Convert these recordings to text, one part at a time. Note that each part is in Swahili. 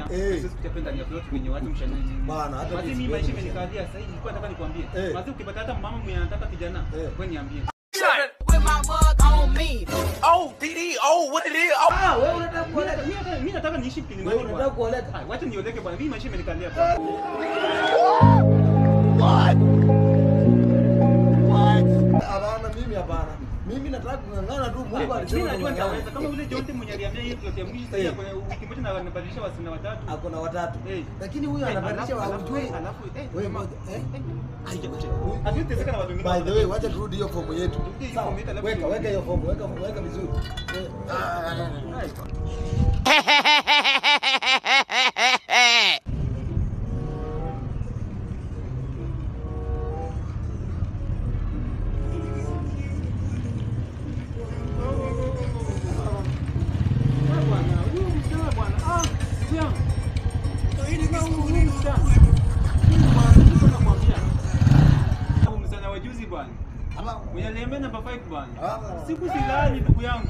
Sisi tutapenda ni upload kwenye watu mshana nini. Bana hata mimi maisha imenikalia sasa hivi nilikuwa nataka nikwambie. Basi ukipata hata mama mwenye anataka kijana, wewe niambie. With my mug on me. Oh, DD, oh, what it is? Ah, wewe unataka kuoleka. Mimi nataka niishi Kilimani. Wewe unataka kuoleka? Wacha nioleke bwana. Mimi maisha imenikalia bwana. What? Hapana, mimi hapana. Mimi nataka kungangana tu Mungu alisema. Mimi najua nitaweza. Kama ule Jonte mwenye aliambia hiyo plot ya mwisho sasa kwa wiki moja na anabadilisha wasina watatu. Ako na watatu. Lakini huyu anabadilisha hujui. Alafu Wewe Hatuwezi na watu wengine. by the way, wacha turudi hiyo fomu yetu. Weka hiyo fomu, weka vizuri. Mwenye lembe namba 5 bwana. Siku silali ndugu yangu.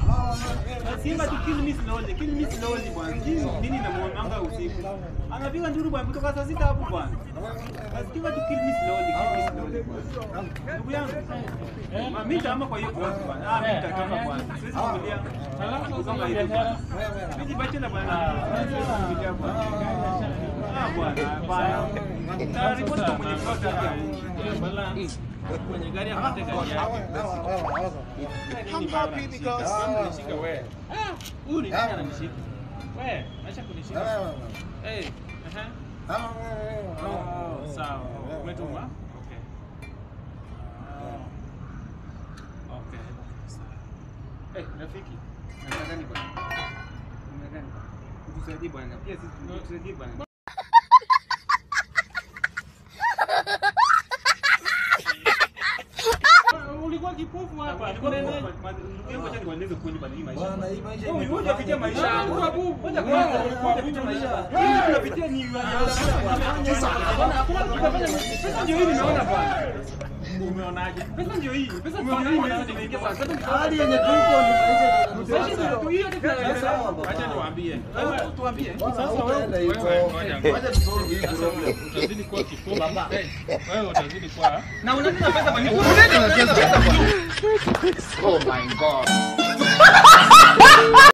Nasema tu kill me slowly bwana. Nini namuonanga usiku. Anapiga nduru bwana kutoka saa 6 hapo bwana. Nasema tu kill me slowly bwana. Ndugu yangu. Mimi nitaama kwa hiyo bwana. Mimi nitakama bwana. Siwezi kulia. Alafu kama hiyo bwana. Mimi bachela bwana. Siwezi kulia bwana. Bwana. Taarifa kwa mwenye plot yake. Kwenye gari apate gari yake. I'm happy because Nishika wewe. Huyu ni nani ananishika? Wewe, acha kunishika. Sawa. Umetuma? Okay. Okay. Sawa. Rafiki. Nataka niko. Unadhani? Tusaidie bwana. Pia sisi tusaidie bwana. Ulikuwa kipofu hapa. Bwana, hii maisha ni moja kupitia maisha. Moja kupitia maisha. Unapitia ni pesa ndio hii nimeona bwana. Umeonaje? Pesa ndio hii. Pesa ndio hii nimeingia bwana. hadi yenye tuko ni maisha ndio hiyo ndio. Acha niwaambie. Tuambie. Sasa wewe wacha tusolve hii problem. Utazidi kuwa kipofu. Wewe utazidi kuwa Na unataka pesa kwa nini? Oh my God.